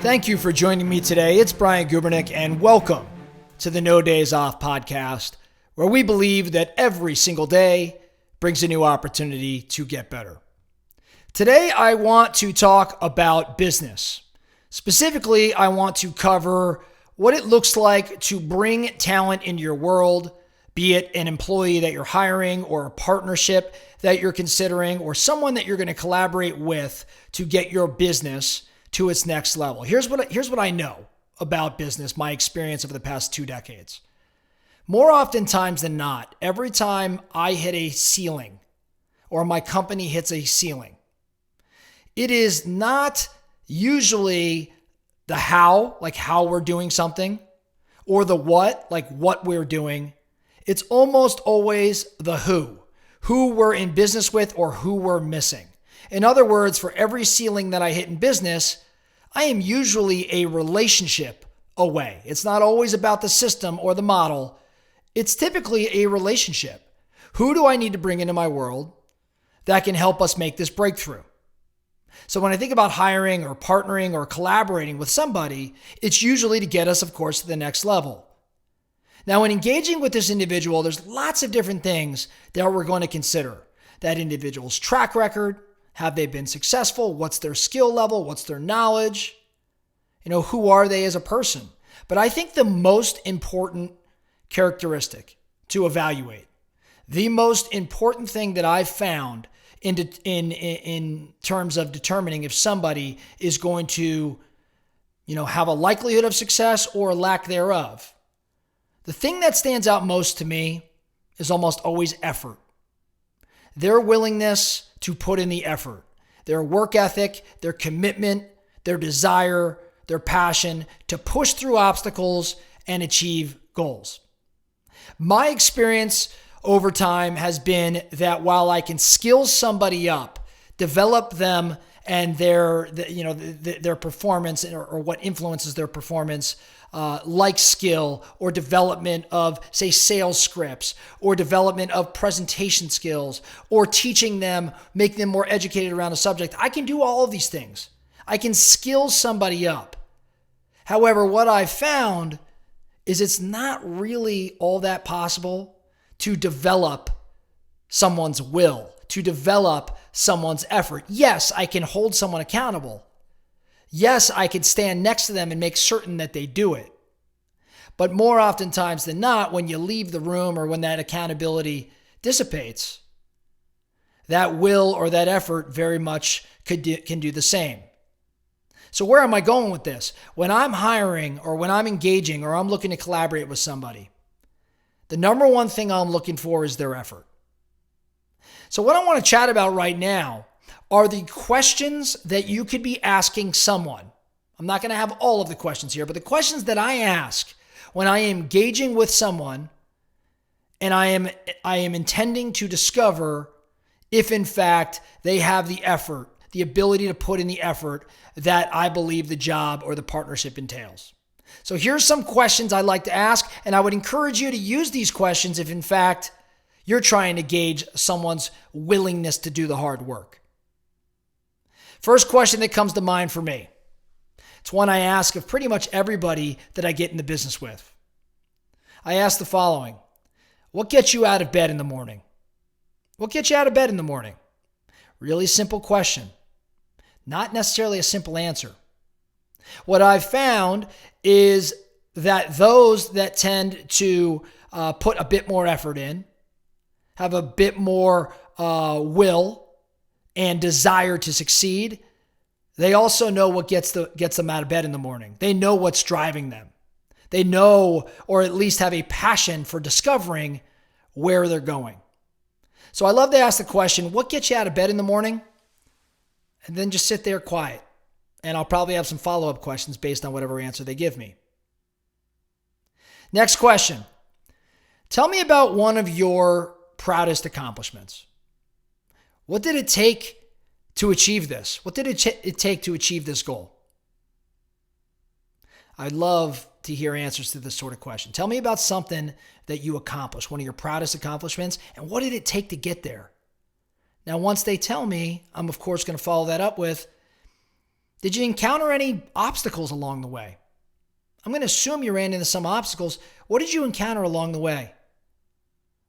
Thank you for joining me today. It's Brian Gubernick, and welcome to the No Days Off podcast, where we believe that every single day brings a new opportunity to get better. Today, I want to talk about business. Specifically, I want to cover what it looks like to bring talent into your world, be it an employee that you're hiring or a partnership that you're considering or someone that you're going to collaborate with to get your business to its next level. Here's what I know about business, my experience over the past 2 decades. More oftentimes than not, every time I hit a ceiling or my company hits a ceiling, it is not usually the how, like how we're doing something, or the what, like what we're doing. It's almost always the who we're in business with or who we're missing. In other words, for every ceiling that I hit in business, I am usually a relationship away. It's not always about the system or the model. It's typically a relationship. Who do I need to bring into my world that can help us make this breakthrough? So when I think about hiring or partnering or collaborating with somebody, it's usually to get us, of course, to the next level. Now, when engaging with this individual, there's lots of different things that we're going to consider. That individual's track record, have they been successful? What's their skill level? What's their knowledge? Who are they as a person? But I think the most important characteristic to evaluate, the most important thing that I've found in terms of determining if somebody is going to, have a likelihood of success or a lack thereof. The thing that stands out most to me is almost always effort. Their willingness to put in the effort, their work ethic, their commitment, their desire, their passion to push through obstacles and achieve goals. My experience over time has been that while I can skill somebody up, develop them and their performance or what influences their performance, like skill or development of, say, sales scripts or development of presentation skills or teaching them, make them more educated around a subject. I can do all of these things. I can skill somebody up. However, what I've found is it's not really all that possible to develop someone's will, to develop someone's effort. Yes, I can hold someone accountable. Yes, I can stand next to them and make certain that they do it. But more oftentimes than not, when you leave the room or when that accountability dissipates, that will or that effort very much can do the same. So where am I going with this? When I'm hiring or when I'm engaging or I'm looking to collaborate with somebody, the number one thing I'm looking for is their effort. So what I want to chat about right now are the questions that you could be asking someone. I'm not going to have all of the questions here, but the questions that I ask when I am engaging with someone and I am intending to discover if in fact they have the effort, the ability to put in the effort that I believe the job or the partnership entails. So here's some questions I'd like to ask, and I would encourage you to use these questions if in fact you're trying to gauge someone's willingness to do the hard work. First question that comes to mind for me. It's one I ask of pretty much everybody that I get into business with. I ask the following: what gets you out of bed in the morning? What gets you out of bed in the morning? Really simple question. Not necessarily a simple answer. What I've found is that those that tend to put a bit more effort in, have a bit more will and desire to succeed, they also know what gets them out of bed in the morning. They know what's driving them. They know, or at least have a passion for discovering where they're going. So I love to ask the question, what gets you out of bed in the morning? And then just sit there quiet. And I'll probably have some follow-up questions based on whatever answer they give me. Next question. Tell me about one of your proudest accomplishments. What did it take to achieve this? What did it take to achieve this goal? I'd love to hear answers to this sort of question. Tell me about something that you accomplished, one of your proudest accomplishments, and what did it take to get there? Now, once they tell me, I'm of course going to follow that up with, Did you encounter any obstacles along the way? I'm going to assume you ran into some obstacles. What did you encounter along the way?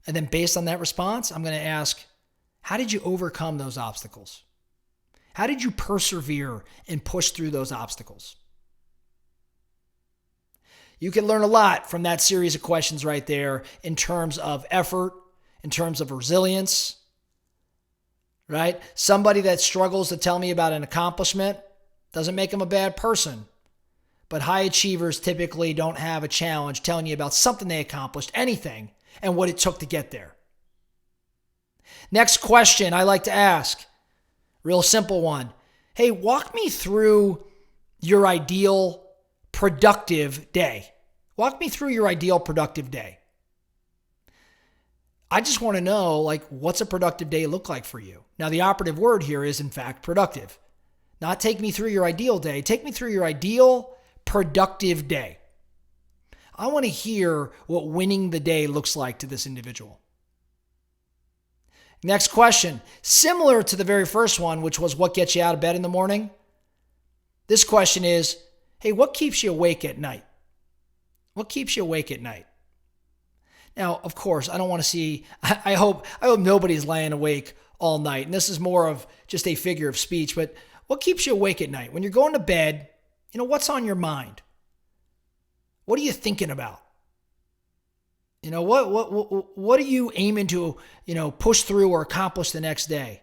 And then based on that response, I'm going to ask, how did you overcome those obstacles? How did you persevere and push through those obstacles? You can learn a lot from that series of questions right there in terms of effort, in terms of resilience, right? Somebody that struggles to tell me about an accomplishment doesn't make them a bad person. But high achievers typically don't have a challenge telling you about something they accomplished, anything, and what it took to get there. Next question I like to ask, real simple one. Hey, walk me through your ideal productive day. Walk me through your ideal productive day. I just want to know, what's a productive day look like for you? Now, the operative word here is, in fact, productive. Not take me through your ideal day. Take me through your ideal productive day. I want to hear what winning the day looks like to this individual. Next question. Similar to the very first one, which was what gets you out of bed in the morning? This question is, hey, what keeps you awake at night? What keeps you awake at night? Now, of course, I don't want to see, I hope nobody's laying awake all night. And this is more of just a figure of speech, but what keeps you awake at night? When you're going to bed, what's on your mind? What are you thinking about? What are you aiming to, push through or accomplish the next day?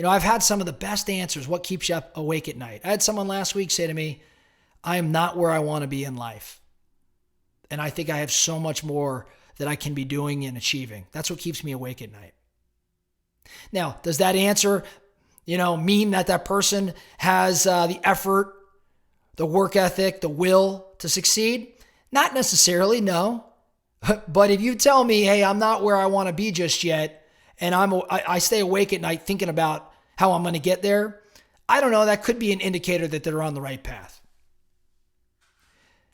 I've had some of the best answers. What keeps you up awake at night? I had someone last week say to me, I am not where I want to be in life. And I think I have so much more that I can be doing and achieving. That's what keeps me awake at night. Now, does that answer, mean that person has the effort, the work ethic, the will to succeed? Not necessarily, no. But if you tell me, hey, I'm not where I want to be just yet, and I stay awake at night thinking about how I'm going to get there, I don't know, that could be an indicator that they're on the right path.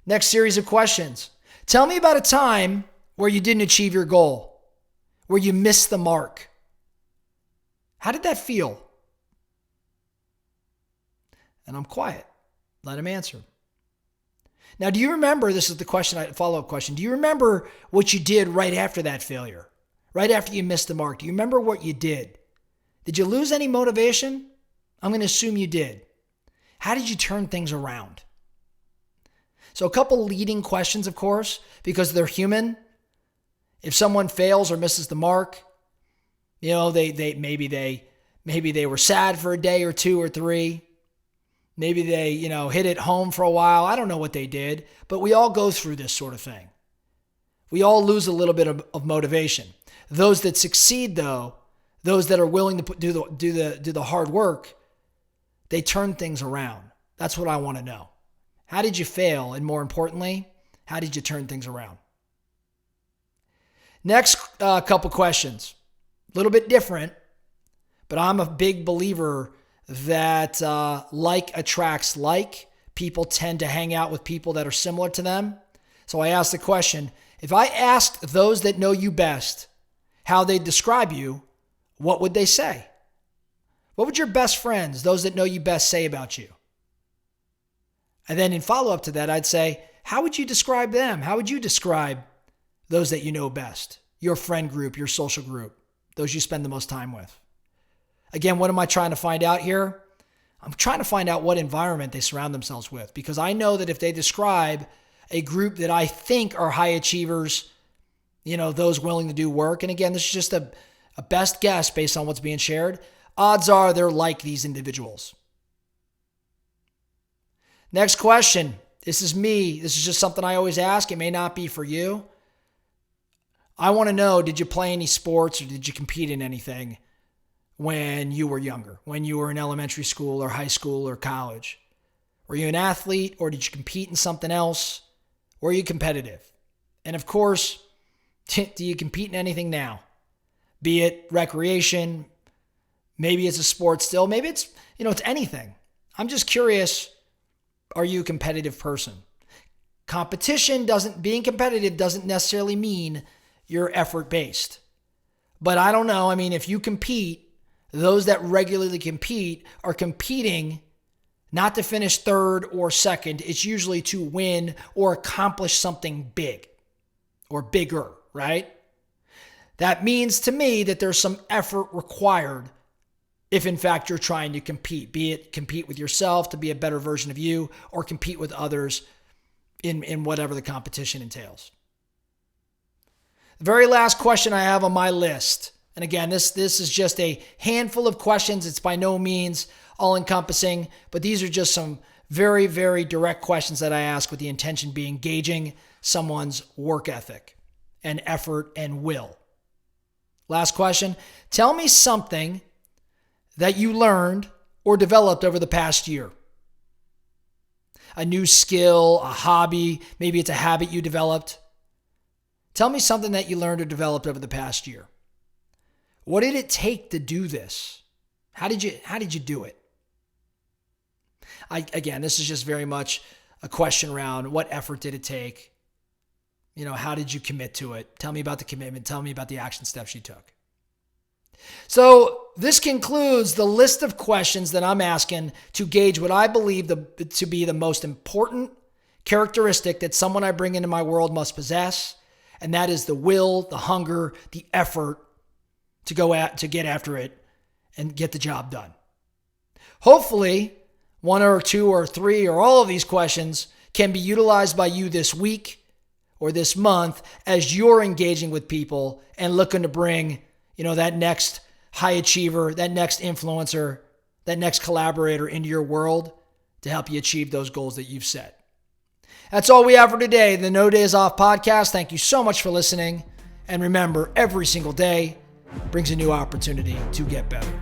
Next series of questions. Tell me about a time where you didn't achieve your goal, where you missed the mark. How did that feel? And I'm quiet. Let him answer. Now, do you remember, this is the question, follow-up question, do you remember what you did right after that failure? Right after you missed the mark? Do you remember what you did? Did you lose any motivation? I'm going to assume you did. How did you turn things around? So a couple leading questions, of course, because they're human. If someone fails or misses the mark, maybe they were sad for a day or two or three. Maybe they, hit it home for a while. I don't know what they did, but we all go through this sort of thing. We all lose a little bit of motivation. Those that succeed, though, those that are willing to do the hard work, they turn things around. That's what I want to know. How did you fail? And more importantly, how did you turn things around? Next couple questions. A little bit different, but I'm a big believer that like attracts like. People tend to hang out with people that are similar to them. So I asked the question, if I asked those that know you best how they describe you, what would they say? What would your best friends, those that know you best, say about you? And then in follow-up to that, I'd say, how would you describe them? How would you describe those that you know best? Your friend group, your social group, those you spend the most time with. Again, what am I trying to find out here? I'm trying to find out what environment they surround themselves with, because I know that if they describe a group that I think are high achievers, those willing to do work, and again, this is just a best guess based on what's being shared, odds are they're like these individuals. Next question. This is me. This is just something I always ask. It may not be for you. I want to know, did you play any sports or did you compete in anything when you were younger, when you were in elementary school or high school or college? Were you an athlete or did you compete in something else? Were you competitive? And of course, do you compete in anything now? Be it recreation, maybe it's a sport still, maybe it's, it's anything. I'm just curious, are you a competitive person? Being competitive doesn't necessarily mean you're effort-based. But I don't know. If you compete, those that regularly compete are competing not to finish third or second. It's usually to win or accomplish something big or bigger, right? That means to me that there's some effort required if in fact you're trying to compete, be it compete with yourself to be a better version of you or compete with others in whatever the competition entails. The very last question I have on my list, and again, this is just a handful of questions. It's by no means all-encompassing, but these are just some very, very direct questions that I ask with the intention being gauging someone's work ethic and effort and will. Last question. Tell me something that you learned or developed over the past year. A new skill, a hobby, maybe it's a habit you developed. Tell me something that you learned or developed over the past year. What did it take to do this? How did you do it? Again, this is just very much a question around what effort did it take? How did you commit to it? Tell me about the commitment. Tell me about the action steps you took. So this concludes the list of questions that I'm asking to gauge what I believe to be the most important characteristic that someone I bring into my world must possess, and that is the will, the hunger, the effort to get after it and get the job done. Hopefully, one or two or three or all of these questions can be utilized by you this week or this month as you're engaging with people and looking to bring that next high achiever, that next influencer, that next collaborator into your world to help you achieve those goals that you've set. That's all we have for today, the No Days Off podcast. Thank you so much for listening. And remember, every single day brings a new opportunity to get better.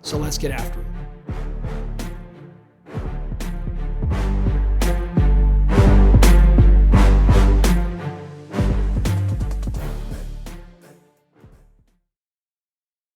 So let's get after it.